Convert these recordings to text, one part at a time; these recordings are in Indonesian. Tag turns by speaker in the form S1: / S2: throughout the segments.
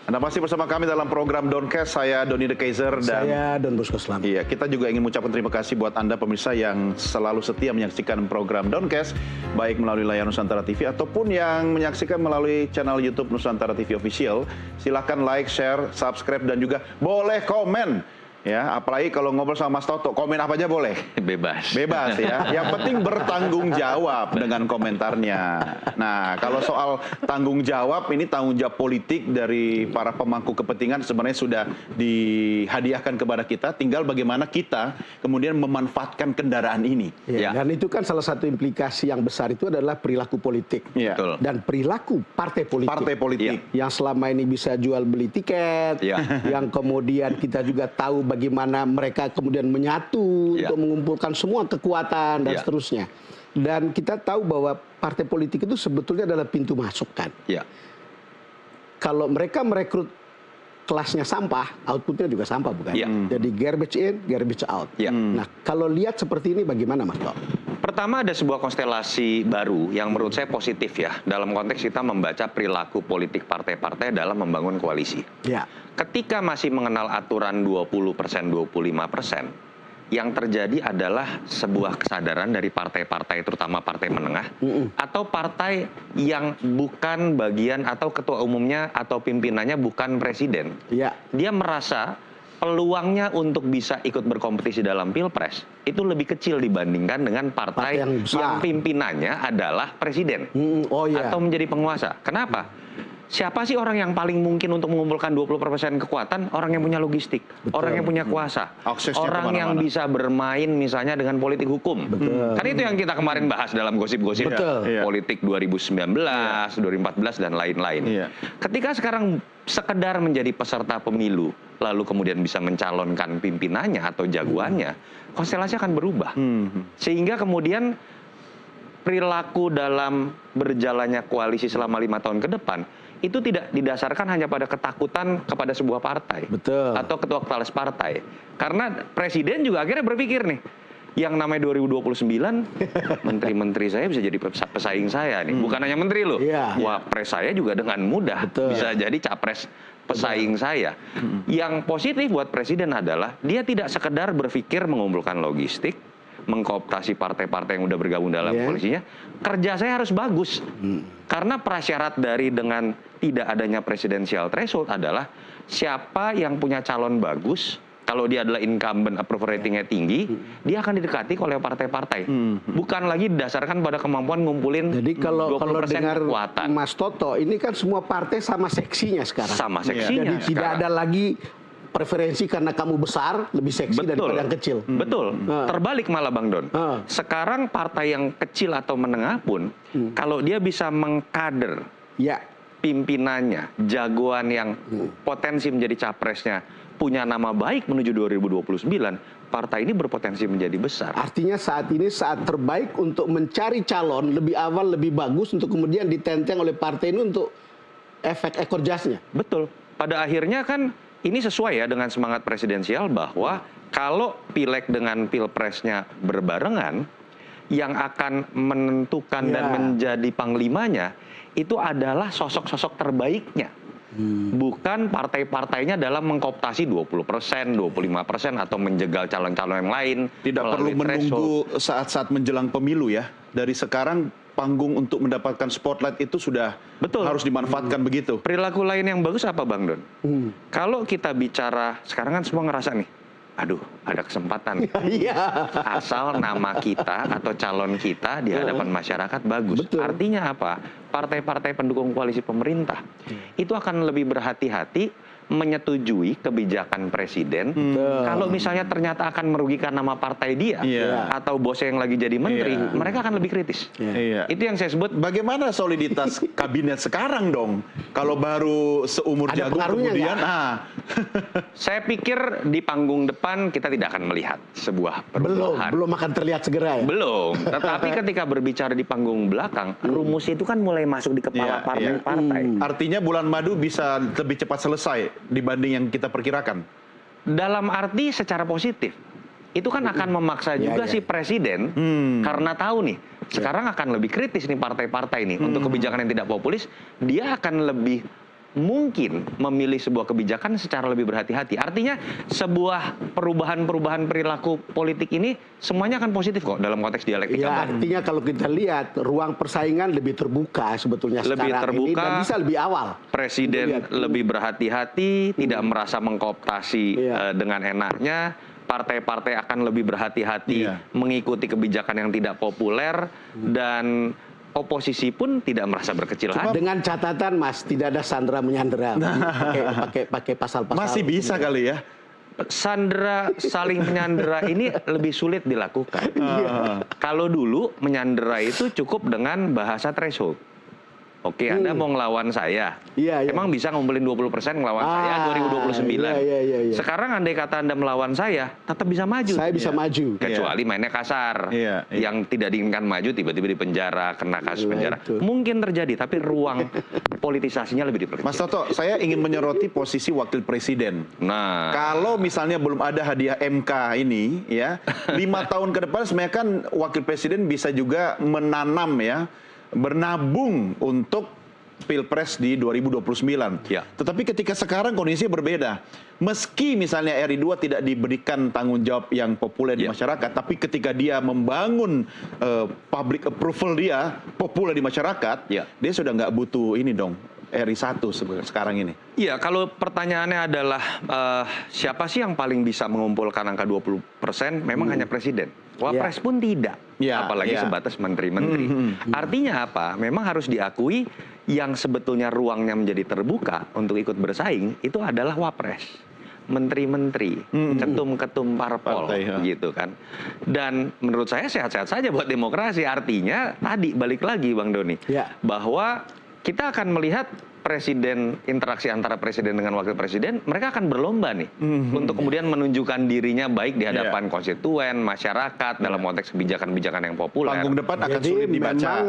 S1: Anda masih bersama kami dalam program Doncast. Saya Doni The Kaiser dan
S2: saya Don Bosco Slamet.
S1: Iya, kita juga ingin mengucapkan terima kasih buat Anda pemirsa yang selalu setia menyaksikan program Doncast, baik melalui layar Nusantara TV ataupun yang menyaksikan melalui channel YouTube Nusantara TV Official. Silakan like, share, subscribe dan juga boleh komen. Ya, apalagi kalau ngobrol sama Mas Toto, komen apa aja boleh.
S3: Bebas.
S1: Bebas ya. Yang penting bertanggung jawab dengan komentarnya. Nah, kalau soal tanggung jawab, ini tanggung jawab politik dari para pemangku kepentingan sebenarnya sudah dihadiahkan kepada kita. Tinggal bagaimana kita kemudian memanfaatkan kendaraan ini.
S2: Ya. Dan itu kan salah satu implikasi yang besar itu adalah perilaku politik.
S1: Ya.
S2: Dan perilaku partai politik.
S1: Partai politik.
S2: Yang selama ini bisa jual beli tiket. Yang kemudian kita juga tahu bagaimana mereka kemudian menyatu untuk mengumpulkan semua kekuatan dan seterusnya. Dan kita tahu bahwa partai politik itu sebetulnya adalah pintu masuk kan. Kalau mereka merekrut kelasnya sampah, outputnya juga sampah bukan? Jadi garbage in, garbage out. Nah, kalau lihat seperti ini bagaimana Mas Tok?
S3: Pertama, ada sebuah konstelasi baru yang menurut saya positif ya, dalam konteks kita membaca perilaku politik partai-partai dalam membangun koalisi. Ketika masih mengenal aturan 20%, 25%, yang terjadi adalah sebuah kesadaran dari partai-partai, terutama partai menengah, atau partai yang bukan bagian atau ketua umumnya atau pimpinannya bukan presiden. Dia merasa peluangnya untuk bisa ikut berkompetisi dalam pilpres itu lebih kecil dibandingkan dengan partai yang pimpinannya adalah presiden atau menjadi penguasa. Kenapa? Siapa sih orang yang paling mungkin untuk mengumpulkan 20% kekuatan? Orang yang punya logistik, orang yang punya kuasa, orang yang bisa bermain misalnya dengan politik hukum. Kan itu yang kita kemarin bahas dalam gosip-gosip politik 2019, 2014 dan lain-lain. Ketika sekarang sekedar menjadi peserta pemilu, lalu kemudian bisa mencalonkan pimpinannya atau jagoannya, konstelasi akan berubah. Sehingga kemudian perilaku dalam berjalannya koalisi selama 5 tahun ke depan itu tidak didasarkan hanya pada ketakutan kepada sebuah partai atau ketua kepala partai. Karena presiden juga akhirnya berpikir nih, yang namanya 2029 menteri-menteri saya bisa jadi pesaing saya nih. Bukan hanya menteri loh, wapres saya juga dengan mudah bisa jadi capres pesaing saya. Yang positif buat presiden adalah dia tidak sekedar berpikir mengumpulkan logistik, mengkooptasi partai-partai yang udah bergabung dalam koalisinya, kerja saya harus bagus. Karena prasyarat dari dengan tidak adanya presidensial threshold adalah siapa yang punya calon bagus, kalau dia adalah incumbent approval ratingnya tinggi, dia akan didekati oleh partai-partai. Bukan lagi didasarkan pada kemampuan ngumpulin 20%
S2: Jadi kalau dengar
S3: kekuatan.
S2: Mas Toto, ini kan semua partai sama seksinya sekarang.
S3: Sama seksinya.
S2: Jadi tidak ada lagi preferensi karena kamu besar lebih seksi daripada yang kecil. Terbalik malah Bang Don. Sekarang partai yang kecil atau menengah pun kalau dia bisa mengkader pimpinannya, jagoan yang potensi menjadi capresnya, punya nama baik menuju 2029, partai ini berpotensi menjadi besar. Artinya saat ini saat terbaik untuk mencari calon lebih awal, lebih bagus untuk kemudian ditenteng oleh partai ini untuk efek ekor jasnya.
S3: Betul. Pada akhirnya kan ini sesuai ya dengan semangat presidensial bahwa kalau pileg dengan pilpresnya berbarengan, yang akan menentukan dan menjadi panglimanya itu adalah sosok-sosok terbaiknya. Bukan partai-partainya dalam mengkooptasi 20%, 25% atau menjegal calon-calon yang lain.
S1: Tidak perlu menunggu saat-saat menjelang pemilu ya. Dari sekarang panggung untuk mendapatkan spotlight itu sudah harus dimanfaatkan begitu.
S3: Perilaku lain yang bagus apa Bang Don? Kalau kita bicara, sekarang kan semua ngerasa nih, aduh ada kesempatan. Asal nama kita atau calon kita di hadapan masyarakat bagus. Artinya apa? Partai-partai pendukung koalisi pemerintah itu akan lebih berhati-hati menyetujui kebijakan presiden. Kalau misalnya ternyata akan merugikan nama partai dia atau bosnya yang lagi jadi menteri, mereka akan lebih kritis. Itu yang saya sebut.
S1: Bagaimana soliditas kabinet sekarang dong? Kalau baru seumur jagung kemudian,
S3: saya pikir di panggung depan kita tidak akan melihat sebuah perubahan.
S2: Belum akan terlihat segera ya?
S3: Belum. Tetapi ketika berbicara di panggung belakang, rumus itu kan mulai masuk di kepala partai-partai.
S1: Artinya bulan madu bisa lebih cepat selesai dibanding yang kita perkirakan.
S3: Dalam arti secara positif. Itu kan akan memaksa juga si presiden karena tahu nih sekarang akan lebih kritis nih partai-partai ini untuk kebijakan yang tidak populis, dia akan lebih
S2: mungkin memilih sebuah kebijakan secara lebih berhati-hati. Artinya sebuah perubahan perilaku politik ini semuanya akan positif kok dalam konteks dialektika.
S4: Ya, artinya kalau kita lihat ruang persaingan lebih terbuka sebetulnya
S2: lebih
S4: sekarang
S2: terbuka,
S4: ini dan bisa lebih awal.
S2: Presiden lebih berhati-hati, tidak merasa mengkooptasi dengan enaknya. Partai-partai akan lebih berhati-hati mengikuti kebijakan yang tidak populer dan oposisi pun tidak merasa berkecil hati.
S4: Dengan catatan, Mas, tidak ada sandera menyandera. Pakai pasal-pasal.
S1: Masih bisa kali ya.
S2: Sandera saling menyandera ini lebih sulit dilakukan. Kalau dulu menyandera itu cukup dengan bahasa threshold. Oke, Anda mau ngelawan saya. Emang bisa ngumpulin 20% ngelawan saya 2029. Sekarang andai kata Anda melawan saya, tetap bisa maju.
S4: Saya bisa maju.
S2: Kecuali mainnya kasar. Yang tidak diinginkan maju tiba-tiba di penjara, kena kasus penjara. Mungkin terjadi, tapi ruang politisasinya lebih diperkecil.
S1: Mas Toto, saya ingin menyoroti posisi wakil presiden.
S2: Nah,
S1: kalau misalnya belum ada hadiah MK ini, ya, 5 tahun ke depan sebenarnya kan wakil presiden bisa juga menanam ya, bernabung untuk Pilpres di 2029. Tetapi ketika sekarang kondisinya berbeda. Meski misalnya RI 2 tidak diberikan tanggung jawab yang populer di masyarakat, tapi ketika dia membangun public approval dia populer di masyarakat, dia sudah nggak butuh ini dong, RI 1 sekarang ini.
S2: Iya, kalau pertanyaannya adalah siapa sih yang paling bisa mengumpulkan angka 20%, memang hanya presiden. Wapres pun tidak, apalagi sebatas menteri-menteri. Artinya apa? Memang harus diakui yang sebetulnya ruangnya menjadi terbuka untuk ikut bersaing itu adalah wapres, menteri-menteri, ketum-ketum parpol, gitu kan. Dan menurut saya sehat-sehat saja buat demokrasi. Artinya tadi balik lagi Bang Doni, bahwa kita akan melihat presiden, interaksi antara presiden dengan wakil presiden, mereka akan berlomba nih untuk kemudian menunjukkan dirinya baik di hadapan konstituen, masyarakat dalam konteks kebijakan-kebijakan yang populer.
S1: Panggung depan akan sulit dibaca.
S4: Memang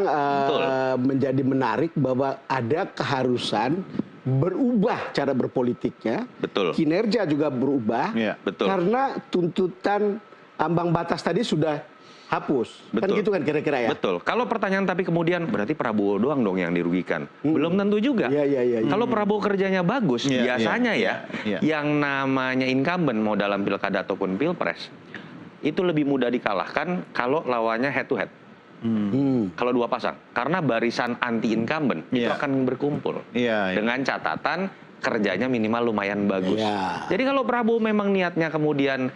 S4: menjadi menarik bahwa ada keharusan berubah cara berpolitiknya, kinerja juga berubah, karena tuntutan ambang batas tadi sudah hapus. Kan gitu kan kira-kira ya?
S2: Betul. Kalau pertanyaan tapi kemudian berarti Prabowo doang dong yang dirugikan. Belum tentu juga. Kalau Prabowo kerjanya bagus, biasanya yang namanya incumbent mau dalam pilkada ataupun pilpres, itu lebih mudah dikalahkan kalau lawannya head to head. Kalau dua pasang. Karena barisan anti incumbent itu akan berkumpul. Dengan catatan kerjanya minimal lumayan bagus. Jadi kalau Prabowo memang niatnya kemudian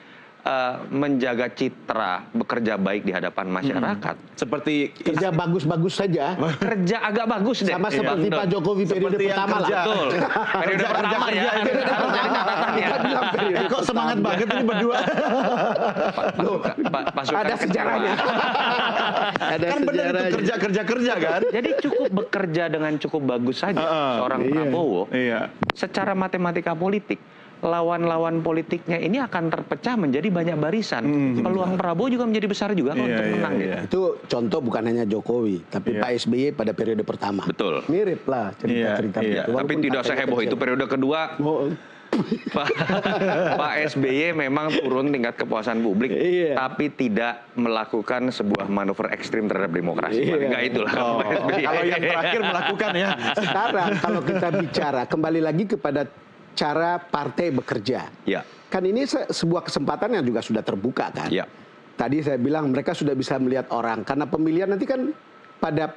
S2: menjaga citra, bekerja baik di hadapan masyarakat.
S1: Seperti
S4: kerja bagus-bagus saja.
S2: Kerja agak bagus deh.
S4: Sama seperti Pak Jokowi periode pertama lah.
S2: Betul. Periode pertama ya.
S1: Kok semangat banget ini berdua.
S4: Ada sejarahnya.
S1: Kan benar itu kerja kan.
S2: Jadi cukup bekerja dengan cukup bagus saja seorang Prabowo. Secara matematika politik, lawan-lawan politiknya ini akan terpecah menjadi banyak barisan. Peluang Prabowo juga menjadi besar juga untuk menang.
S4: Itu contoh bukan hanya Jokowi, tapi Pak SBY pada periode pertama.
S2: Betul.
S4: Mirip lah cerita-cerita itu.
S2: Tapi tidak seheboh itu periode kedua. Pak SBY memang turun tingkat kepuasan publik, tapi tidak melakukan sebuah manuver ekstrim terhadap demokrasi. Enggak itulah.
S1: Kalau yang terakhir melakukan ya.
S4: Sekarang kalau kita bicara kembali lagi kepada cara partai bekerja. Kan ini sebuah kesempatan yang juga sudah terbuka kan. Tadi saya bilang mereka sudah bisa melihat orang. Karena pemilihan nanti kan pada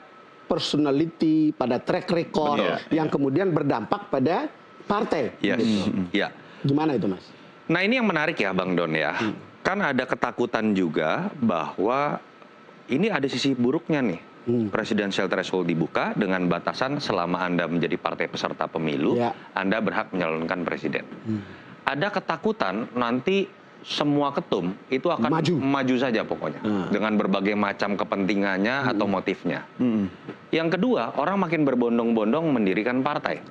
S4: personality, pada track record yang kemudian berdampak pada partai. Gimana itu Mas?
S2: Nah ini yang menarik ya Bang Don ya. Kan ada ketakutan juga bahwa ini ada sisi buruknya nih. Presidential threshold dibuka dengan batasan selama Anda menjadi partai peserta pemilu, Anda berhak menyalonkan presiden. Ada ketakutan nanti semua ketum itu akan maju saja pokoknya. Dengan berbagai macam kepentingannya atau motifnya. Yang kedua, orang makin berbondong-bondong mendirikan partai.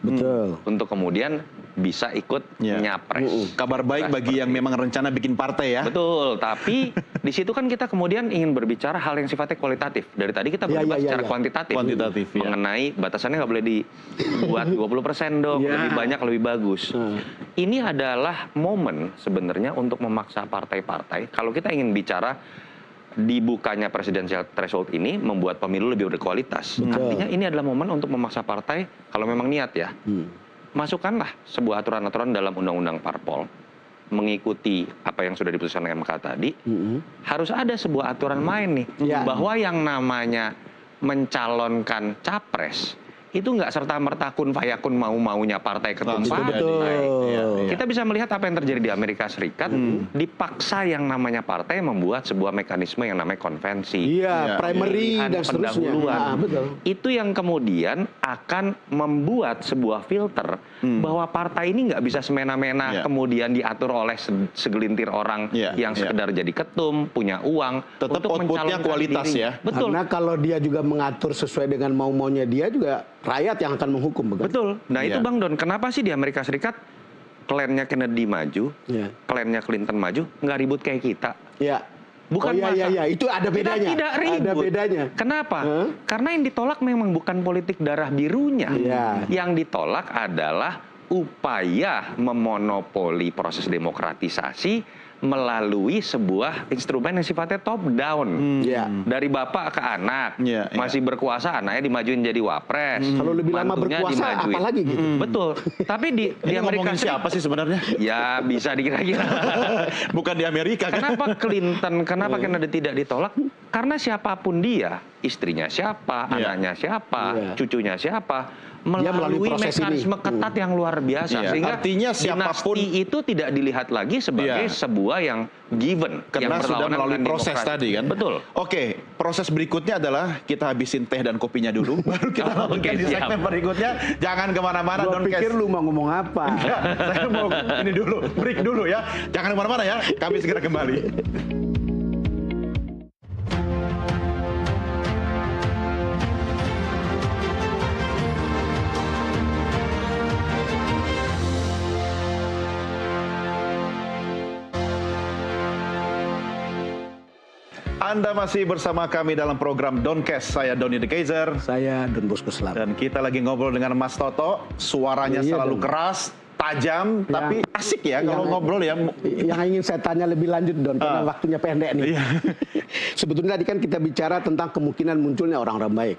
S2: Untuk kemudian bisa ikut nyapres.
S1: Kabar baik bagi yang memang rencana bikin partai ya.
S2: Betul, tapi di situ kan kita kemudian ingin berbicara hal yang sifatnya kualitatif. Dari tadi kita berdebat secara kuantitatif. Mengenai batasannya nggak boleh dibuat 20% dong, lebih banyak lebih bagus. Ini adalah momen sebenarnya untuk memaksa partai-partai. Kalau kita ingin bicara dibukanya presidensial threshold ini membuat pemilu lebih berkualitas. Artinya ini adalah momen untuk memaksa partai kalau memang niat ya. masukkanlah sebuah aturan-aturan dalam undang-undang parpol, mengikuti apa yang sudah diputuskan MK tadi, harus ada sebuah aturan main nih, bahwa yang namanya mencalonkan capres itu nggak serta-merta kun fayakun mau-maunya partai ketum partai. Kita bisa melihat apa yang terjadi di Amerika Serikat, dipaksa yang namanya partai membuat sebuah mekanisme yang namanya konvensi,
S4: primary dan seterusnya.
S2: Itu yang kemudian akan membuat sebuah filter bahwa partai ini nggak bisa semena-mena kemudian diatur oleh segelintir orang yang sekedar jadi ketum, punya uang,
S1: tetap
S2: untuk
S1: outputnya kualitas
S2: diri.
S1: Betul.
S4: Karena kalau dia juga mengatur sesuai dengan mau-maunya dia juga rakyat yang akan menghukum.
S2: Betul. Nah itu Bang Don, kenapa sih di Amerika Serikat klannya Kennedy maju, klannya Clinton maju, nggak ribut kayak kita? Bukan
S4: itu ada bedanya.
S2: Kita tidak ribut.
S4: Ada bedanya.
S2: Kenapa? Karena yang ditolak memang bukan politik darah birunya. Yang ditolak adalah upaya memonopoli proses demokratisasi melalui sebuah instrumen yang sifatnya top down. Dari bapak ke anak, masih berkuasa, anaknya dimajuin jadi wapres.
S4: Kalau lebih lama berkuasa apalagi gitu.
S2: Betul. Tapi di Amerika
S1: siapa sih sebenarnya?
S2: Ya bisa dikira-kira.
S1: Bukan di Amerika kan?
S2: Kenapa Clinton, kenapa Kennedy tidak ditolak? Karena siapapun dia, istrinya siapa, anaknya siapa, cucunya siapa, melalui mekanisme ketat yang luar biasa. Sehingga
S1: artinya siapapun
S2: dinasti itu tidak dilihat lagi sebagai sebuah yang given.
S1: Karena
S2: yang
S1: sudah melalui proses
S2: demokrasi
S1: tadi kan?
S2: Betul.
S1: Oke, proses berikutnya adalah kita habisin teh dan kopinya dulu. Baru kita lanjutkan di segmen berikutnya. Jangan kemana-mana.
S4: Gua pikir lu mau ngomong apa.
S1: Saya mau ini dulu, break dulu ya. Jangan kemana-mana ya. Kami segera kembali. Anda masih bersama kami dalam program Doncast. Saya Doni The Kaiser.
S4: Saya Don Bosco Slam.
S1: Dan kita lagi ngobrol dengan Mas Toto. Suaranya selalu keras, tajam, tapi asik ya kalau ngobrol ya.
S4: Yang ingin saya tanya lebih lanjut Don, karena waktunya pendek nih. Sebetulnya tadi kan kita bicara tentang kemungkinan munculnya orang-orang baik.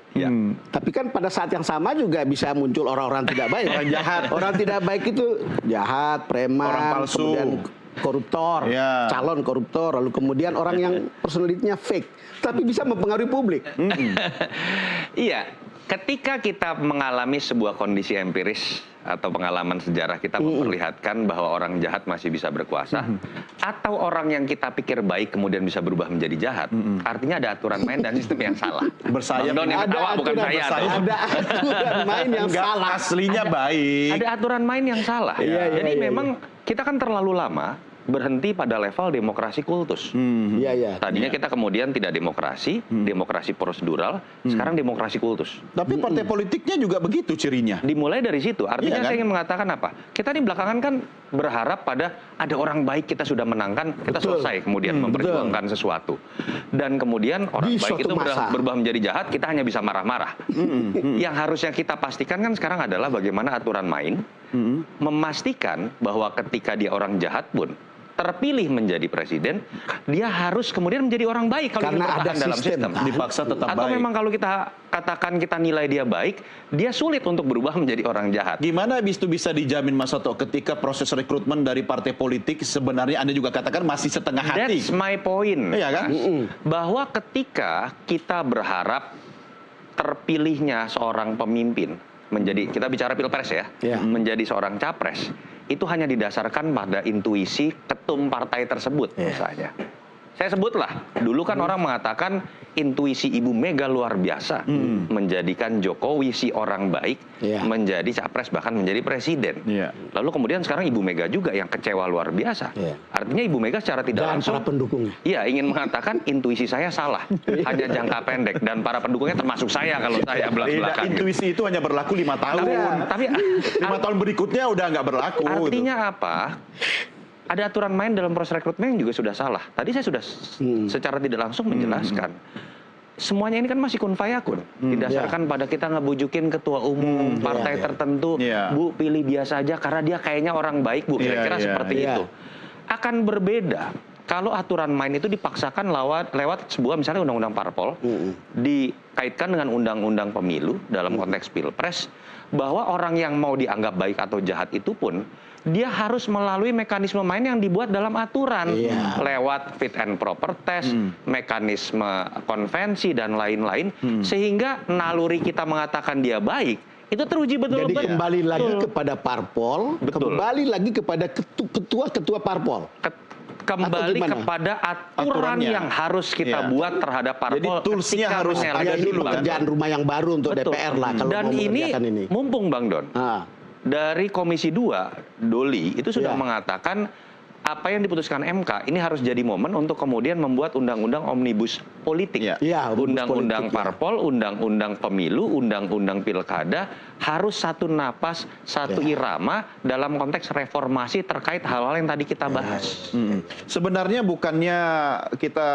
S4: Tapi kan pada saat yang sama juga bisa muncul orang-orang tidak baik.
S1: Orang jahat.
S4: Orang tidak baik itu jahat, preman,
S1: orang palsu,
S4: kemudian koruptor, calon koruptor, lalu kemudian orang yang personalitinya fake, tapi bisa mempengaruhi publik.
S2: Iya, ketika kita mengalami sebuah kondisi empiris atau pengalaman sejarah kita memperlihatkan bahwa orang jahat masih bisa berkuasa, atau orang yang kita pikir baik kemudian bisa berubah menjadi jahat, artinya ada aturan main dan sistem yang salah.
S1: Bersayap.
S2: Ada aturan
S4: main yang salah.
S1: Aslinya baik.
S2: Ada aturan main yang salah. Jadi memang kita kan terlalu lama berhenti pada level demokrasi kultus. Tadinya kita kemudian tidak demokrasi, demokrasi prosedural, sekarang demokrasi kultus.
S1: Tapi partai politiknya juga begitu cirinya.
S2: Dimulai dari situ. Artinya saya ingin mengatakan apa? Kita di belakangan kan berharap pada ada orang baik kita sudah menangkan, kita selesai kemudian memperjuangkan sesuatu. Dan kemudian orang baik itu berubah menjadi jahat, kita hanya bisa marah-marah. Yang harusnya kita pastikan kan sekarang adalah bagaimana aturan main, memastikan bahwa ketika dia orang jahat pun terpilih menjadi presiden, dia harus kemudian menjadi orang baik kalau
S4: karena ada
S2: dalam sistem.
S1: Dipaksa tetap
S2: Atau
S1: baik.
S2: memang kalau kita katakan kita nilai dia baik, dia sulit untuk berubah menjadi orang jahat.
S1: Gimana habis itu bisa dijamin Mas Toto ketika proses rekrutmen dari partai politik sebenarnya Anda juga katakan masih setengah hati?
S2: That's my point.
S1: Iya kan?
S2: Bahwa ketika kita berharap terpilihnya seorang pemimpin menjadi, kita bicara pilpres ya, menjadi seorang capres, itu hanya didasarkan pada intuisi ketum partai tersebut misalnya. Saya sebutlah, dulu kan orang mengatakan intuisi Ibu Mega luar biasa menjadikan Jokowi si orang baik menjadi capres bahkan menjadi presiden. Lalu kemudian sekarang Ibu Mega juga yang kecewa luar biasa. Artinya Ibu Mega secara tidak langsung
S4: para pendukungnya.
S2: Iya, ingin mengatakan intuisi saya salah, hanya jangka pendek dan para pendukungnya termasuk saya kalau saya belak-belakan.
S1: Intuisi itu hanya berlaku 5 tahun.
S2: Tapi
S1: 5 tahun berikutnya udah nggak berlaku.
S2: Artinya apa? Ada aturan main dalam proses rekrutmen yang juga sudah salah. Tadi saya sudah secara tidak langsung menjelaskan. Semuanya ini kan masih kun fayakun. Didasarkan pada kita ngebujukin ketua umum partai tertentu. Bu, pilih dia saja karena dia kayaknya orang baik, Bu. Kira-kira seperti itu. Akan berbeda kalau aturan main itu dipaksakan lewat sebuah misalnya undang-undang parpol, dikaitkan dengan undang-undang pemilu dalam konteks pilpres, bahwa orang yang mau dianggap baik atau jahat itu pun dia harus melalui mekanisme main yang dibuat dalam aturan, lewat fit and proper test, mekanisme konvensi dan lain-lain, sehingga naluri kita mengatakan dia baik itu teruji betul-betul.
S4: Jadi kembali lagi kepada parpol, kembali lagi kepada ketua-ketua parpol.
S2: Kembali kepada aturan yang harus kita buat terhadap parpol.
S1: Jadi toolsnya harus ada dulu,
S4: pekerjaan rumah yang baru untuk DPR lah. Kalau
S2: dan ini mumpung Bang Don, dari Komisi 2, Doli itu sudah mengatakan apa yang diputuskan MK ini harus jadi momen untuk kemudian membuat undang-undang omnibus politik. Undang-undang parpol, undang-undang pemilu, undang-undang pilkada harus satu napas, satu irama dalam konteks reformasi terkait hal-hal yang tadi kita bahas.
S1: Sebenarnya bukannya kita,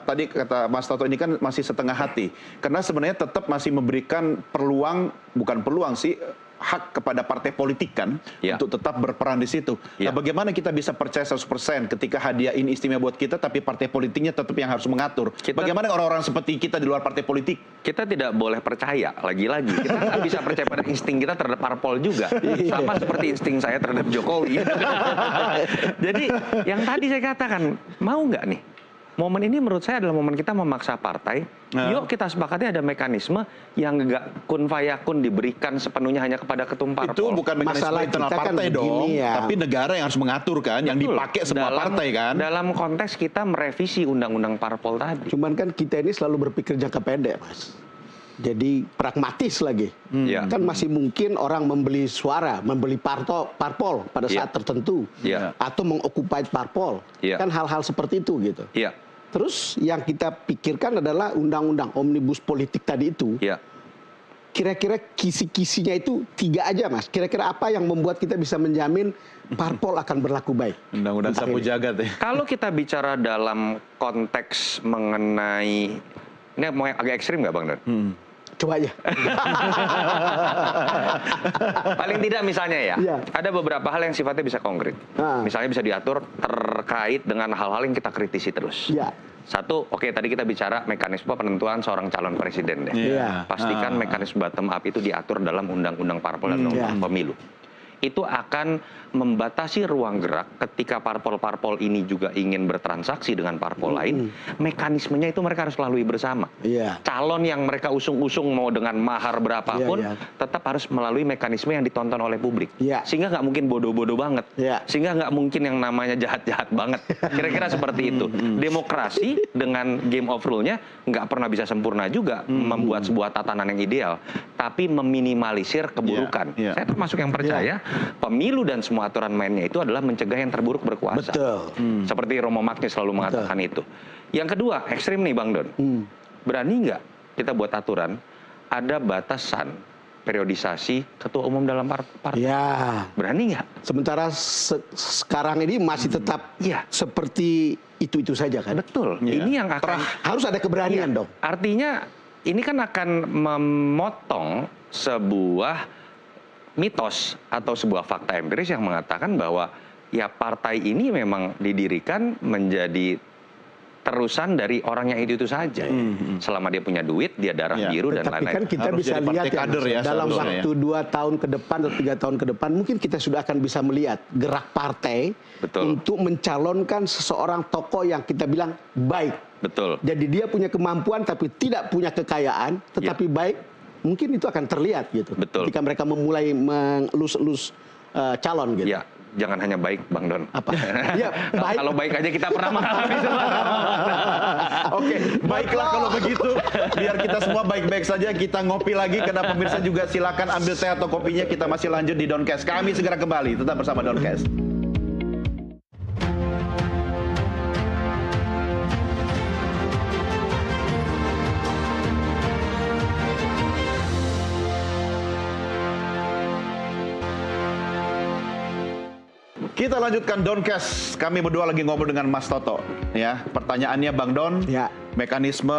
S1: tadi kata Mas Toto ini kan masih setengah hati. Karena sebenarnya tetap masih memberikan peluang, bukan peluang sih, hak kepada partai politik kan untuk tetap berperan di situ. Nah, bagaimana kita bisa percaya 100% ketika hadiah ini istimewa buat kita tapi partai politiknya tetap yang harus mengatur. Bagaimana orang-orang seperti kita di luar partai politik?
S2: Kita tidak boleh percaya, lagi-lagi. Kita nggak bisa percaya pada insting kita terhadap parpol juga. Sama seperti insting saya terhadap Jokowi. Jadi yang tadi saya katakan, mau nggak nih? Momen ini menurut saya adalah momen kita memaksa partai. Yuk kita sepakati ada mekanisme yang nggak kun fayakun diberikan sepenuhnya hanya kepada ketum parpol.
S1: Itu bukan mekanisme internal partai kan dong, tapi negara yang harus mengatur kan, yang dipakai semua partai kan.
S2: Dalam konteks kita merevisi undang-undang parpol tadi.
S4: Cuman kan kita ini selalu berpikir jangka pendek, Mas. Jadi pragmatis lagi. Kan masih mungkin orang membeli suara, membeli parpol pada saat tertentu. Atau mengokupai parpol. Kan hal-hal seperti itu gitu. Terus yang kita pikirkan adalah undang-undang omnibus politik tadi itu. Kira-kira kisi-kisinya itu 3 aja, Mas. Kira-kira apa yang membuat kita bisa menjamin parpol akan berlaku baik?
S1: Undang-undang sapu jagat ya.
S2: Kalau kita bicara dalam konteks mengenai, ini mau yang agak ekstrim nggak Bang Don?
S4: Coba aja.
S2: Paling tidak misalnya ada beberapa hal yang sifatnya bisa konkret. Misalnya bisa diatur terkait dengan hal-hal yang kita kritisi terus. Satu, tadi kita bicara mekanisme penentuan seorang calon presiden deh. Pastikan mekanisme bottom up itu diatur dalam undang-undang parpol dan undang-undang pemilu. Itu akan membatasi ruang gerak ketika parpol-parpol ini juga ingin bertransaksi dengan parpol lain. Mekanismenya itu mereka harus lalui bersama. Calon yang mereka usung-usung mau dengan mahar berapapun tetap harus melalui mekanisme yang ditonton oleh publik. Sehingga nggak mungkin bodoh-bodoh banget. Sehingga nggak mungkin yang namanya jahat-jahat banget. Kira-kira seperti itu. Demokrasi dengan game of rule-nya nggak pernah bisa sempurna juga membuat sebuah tatanan yang ideal. Tapi meminimalisir keburukan. Saya termasuk yang percaya pemilu dan semua aturan mainnya itu adalah mencegah yang terburuk berkuasa. Seperti Romo Magnis selalu mengatakan itu. Yang kedua, ekstrim nih Bang Don. Berani nggak kita buat aturan ada batasan periodisasi ketua umum dalam partai? Berani nggak?
S4: Sementara sekarang ini masih tetap seperti itu saja kan?
S2: Betul. Ini yang akan
S4: harus ada keberanian dong.
S2: Artinya ini kan akan memotong sebuah mitos atau sebuah fakta empiris yang mengatakan bahwa partai ini memang didirikan menjadi terusan dari orang yang itu saja. Selama dia punya duit, dia darah biru dan lain-lain.
S4: Tapi kan kita bisa lihat dalam waktu 2 tahun ke depan atau 3 tahun ke depan mungkin kita sudah akan bisa melihat gerak partai untuk mencalonkan seseorang tokoh yang kita bilang baik. Jadi dia punya kemampuan tapi tidak punya kekayaan, tetapi baik. Mungkin itu akan terlihat gitu. Ketika mereka memulai mengelus-elus calon gitu.
S2: Jangan hanya baik, Bang Don.
S4: Apa? Baik.
S2: Kalau baik aja kita pernah mengalami semua.
S1: Baiklah kalau begitu. Biar kita semua baik-baik saja, kita ngopi lagi. Karena pemirsa juga silakan ambil teh atau kopinya. Kita masih lanjut di Doncast. Kami segera kembali. Tetap bersama Doncast. Kita lanjutkan Doncast. Kami berdua lagi ngobrol dengan Mas Toto. Pertanyaannya Bang Don, mekanisme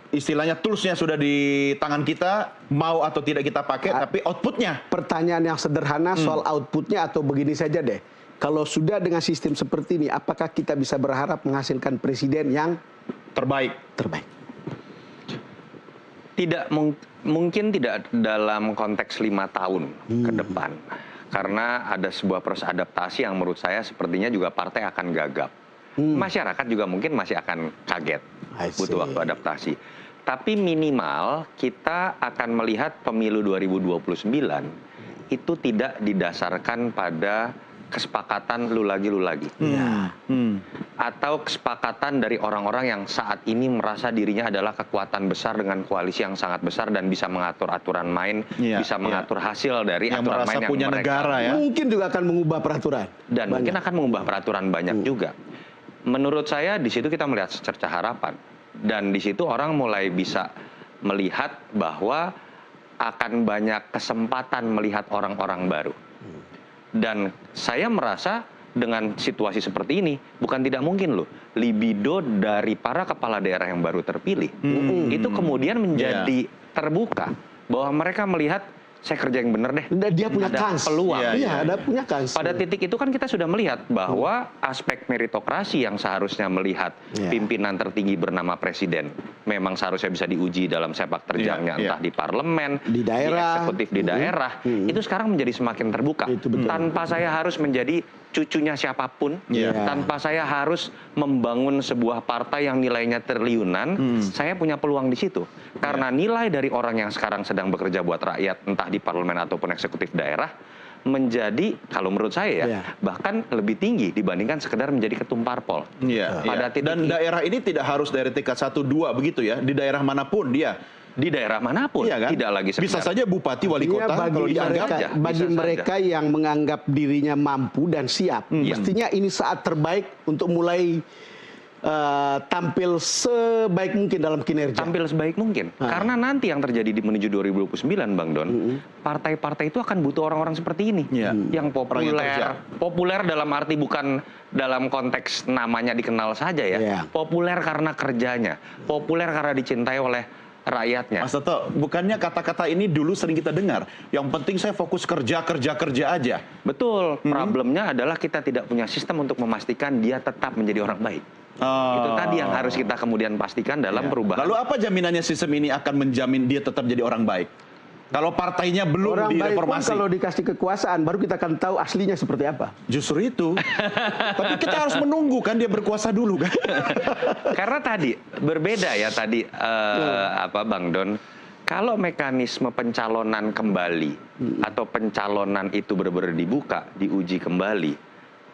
S1: istilahnya toolsnya sudah di tangan kita, mau atau tidak kita pakai, tapi outputnya.
S4: Pertanyaan yang sederhana soal outputnya atau begini saja deh. kalau sudah dengan sistem seperti ini, apakah kita bisa berharap menghasilkan presiden yang
S1: terbaik?
S3: Mungkin tidak dalam konteks 5 tahun ke depan. Karena ada sebuah proses adaptasi yang menurut saya sepertinya juga partai akan gagap. Masyarakat juga mungkin masih akan kaget, butuh waktu adaptasi. Tapi minimal kita akan melihat pemilu 2029 itu tidak didasarkan pada kesepakatan lu lagi. Atau kesepakatan dari orang-orang yang saat ini merasa dirinya adalah kekuatan besar dengan koalisi yang sangat besar dan bisa mengatur aturan main, bisa mengatur hasil dari
S1: yang
S3: aturan main yang
S1: punya
S3: mereka
S1: negara, ya.
S4: Mungkin juga akan mengubah peraturan.
S3: Dan mungkin akan mengubah peraturan banyak juga. Menurut saya di situ kita melihat secercah harapan. Dan di situ orang mulai bisa melihat bahwa akan banyak kesempatan melihat orang-orang baru. Dan saya merasa dengan situasi seperti ini, bukan tidak mungkin loh, libido dari para kepala daerah yang baru terpilih, itu kemudian menjadi terbuka, bahwa mereka melihat, saya kerja yang benar deh.
S4: Dia punya kans.
S3: Peluang.
S4: Iya, ada punya kans.
S3: Pada titik itu kan kita sudah melihat bahwa aspek meritokrasi yang seharusnya melihat pimpinan tertinggi bernama presiden memang seharusnya bisa diuji dalam sepak terjangnya, entah di parlemen,
S4: di daerah,
S3: di eksekutif di daerah, itu sekarang menjadi semakin terbuka. Tanpa saya harus menjadi cucunya siapapun, tanpa saya harus membangun sebuah partai yang nilainya triliunan, saya punya peluang di situ. Karena nilai dari orang yang sekarang sedang bekerja buat rakyat, entah di parlemen ataupun eksekutif daerah, menjadi, kalau menurut saya bahkan lebih tinggi dibandingkan sekedar menjadi ketum parpol.
S1: Dan daerah ini tidak harus dari tingkat 1, 2 begitu ya, di daerah manapun dia.
S3: Di daerah manapun, kan? Tidak lagi sekedar.
S1: Bisa saja bupati, wali kota, kalau dianggap.
S4: Bagi mereka yang menganggap dirinya mampu dan siap, mestinya ini saat terbaik untuk mulai tampil sebaik mungkin dalam kinerja.
S3: Tampil sebaik mungkin. Karena nanti yang terjadi di menuju 2029, Bang Don, partai-partai itu akan butuh orang-orang seperti ini. Yang populer dalam arti bukan dalam konteks namanya dikenal saja ya. Populer karena kerjanya. Populer karena dicintai oleh rakyatnya.
S1: Mas Toto, bukannya kata-kata ini dulu sering kita dengar, yang penting saya fokus kerja aja.
S3: Betul, problemnya adalah kita tidak punya sistem untuk memastikan dia tetap menjadi orang baik. Itu tadi yang harus kita kemudian pastikan dalam perubahan.
S1: Lalu apa jaminannya sistem ini akan menjamin dia tetap jadi orang baik? Kalau partainya belum
S4: orang
S1: direformasi.
S4: Baik pun kalau dikasih kekuasaan, baru kita akan tahu aslinya seperti apa.
S1: Justru itu. Tapi kita harus menunggu kan dia berkuasa dulu kan.
S3: Karena tadi berbeda ya tadi Bang Don. Kalau mekanisme pencalonan kembali atau pencalonan itu benar-benar dibuka, diuji kembali,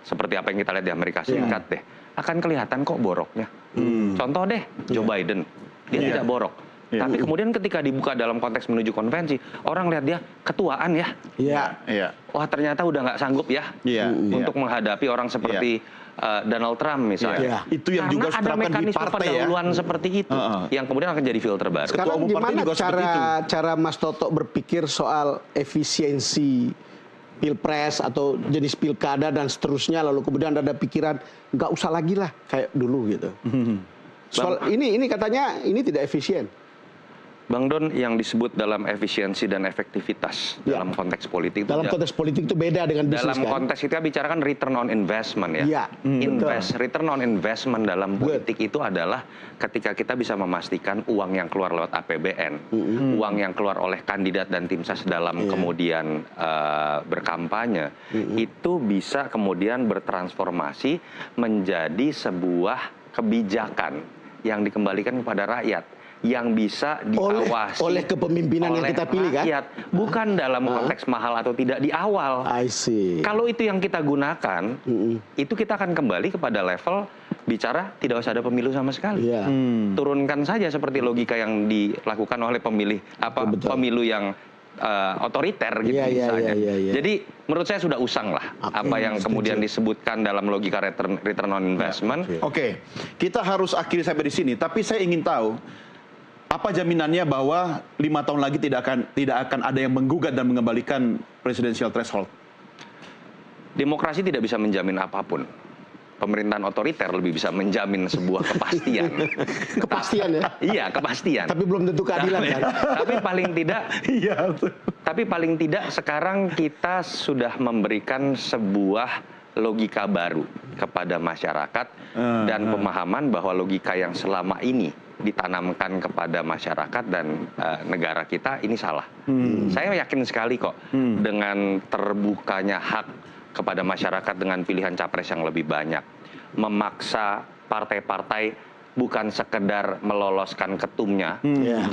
S3: seperti apa yang kita lihat di Amerika Serikat deh, akan kelihatan kok boroknya. Contoh deh, Joe Biden, dia tidak borok. Tapi kemudian ketika dibuka dalam konteks menuju konvensi, orang lihat dia ketuaan ya. Wah ternyata udah nggak sanggup ya untuk menghadapi orang seperti Donald Trump misalnya.
S1: Itu yang juga
S3: ada mekanisme pendahuluan seperti itu yang kemudian akan jadi filter baru.
S4: Sekarang gimana cara Mas Toto berpikir soal efisiensi pilpres atau jenis pilkada dan seterusnya, lalu kemudian ada pikiran nggak usah lagi lah kayak dulu gitu. Soal ini katanya ini tidak efisien.
S3: Bang Don, yang disebut dalam efisiensi dan efektivitas dalam konteks politik.
S4: Dalam konteks politik itu beda dengan bisnis.
S3: Dalam konteks kita bicarakan return on investment ya. Return on investment dalam politik itu adalah ketika kita bisa memastikan uang yang keluar lewat APBN, uang yang keluar oleh kandidat dan tim ses dalam kemudian berkampanye, itu bisa kemudian bertransformasi menjadi sebuah kebijakan yang dikembalikan kepada rakyat, yang bisa diawasi
S4: oleh kepemimpinan yang kita pilih
S3: rakyat, kan? Bukan dalam konteks mahal atau tidak di awal.
S4: I see.
S3: Kalau itu yang kita gunakan, itu kita akan kembali kepada level bicara tidak usah ada pemilu sama sekali. Turunkan saja seperti logika yang dilakukan oleh pemilu yang otoriter gitu misalnya. Jadi menurut saya sudah usang lah apa yang kemudian disebutkan dalam logika return on investment.
S1: Oke, kita harus akhiri sampai di sini. Tapi saya ingin tahu apa jaminannya bahwa 5 tahun lagi tidak akan ada yang menggugat dan mengembalikan presidensial threshold?
S3: Demokrasi tidak bisa menjamin apapun. Pemerintahan otoriter lebih bisa menjamin sebuah kepastian.
S4: Kepastian ya?
S3: Iya, kepastian.
S4: Tapi belum tentu keadilan kan?
S3: Tapi paling tidak sekarang kita sudah memberikan sebuah logika baru kepada masyarakat dan pemahaman bahwa logika yang selama ini ditanamkan kepada masyarakat dan negara kita ini salah. Saya yakin sekali kok dengan terbukanya hak kepada masyarakat dengan pilihan capres yang lebih banyak, memaksa partai-partai bukan sekedar meloloskan ketumnya,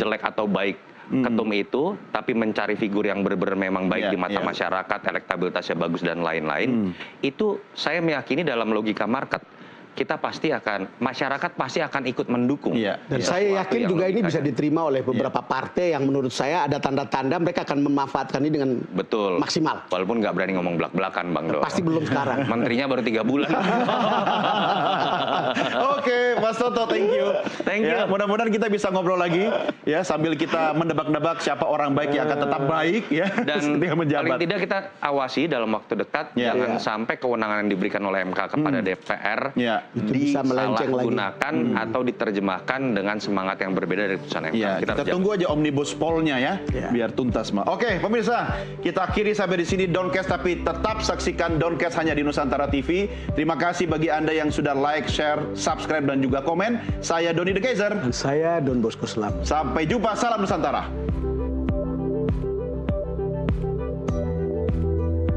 S3: jelek atau baik ketum itu, tapi mencari figur yang benar-benar memang baik di mata masyarakat, elektabilitasnya bagus dan lain-lain. Itu saya meyakini dalam logika market, masyarakat pasti akan ikut mendukung.
S4: Dan saya yakin juga ini bisa diterima oleh beberapa partai yang menurut saya ada tanda-tanda mereka akan memanfaatkan ini dengan maksimal.
S3: Walaupun nggak berani ngomong belak-belakan, Bang Do.
S4: Pasti belum sekarang.
S3: Menterinya baru 3 bulan.
S1: Oke, Mas Toto, thank you.
S3: Thank you.
S1: Mudah-mudahan kita bisa ngobrol lagi ya sambil kita mendebak-debak siapa orang baik yang akan tetap baik ya.
S3: Dan paling tidak kita awasi dalam waktu dekat jangan sampai kewenangan yang diberikan oleh MK kepada DPR disalahgunakan atau diterjemahkan dengan semangat yang berbeda dari putusan MK.
S1: Kita tunggu aja omnibus poll-nya ya, biar tuntas. Oke, pemirsa, kita akhiri sampai di sini Doncast, tapi tetap saksikan Doncast hanya di Nusantara TV. Terima kasih bagi Anda yang sudah like, share, subscribe, dan juga komen. Saya Doni The Kaiser.
S4: Dan saya Don Bosco Slam.
S1: Sampai jumpa, salam Nusantara.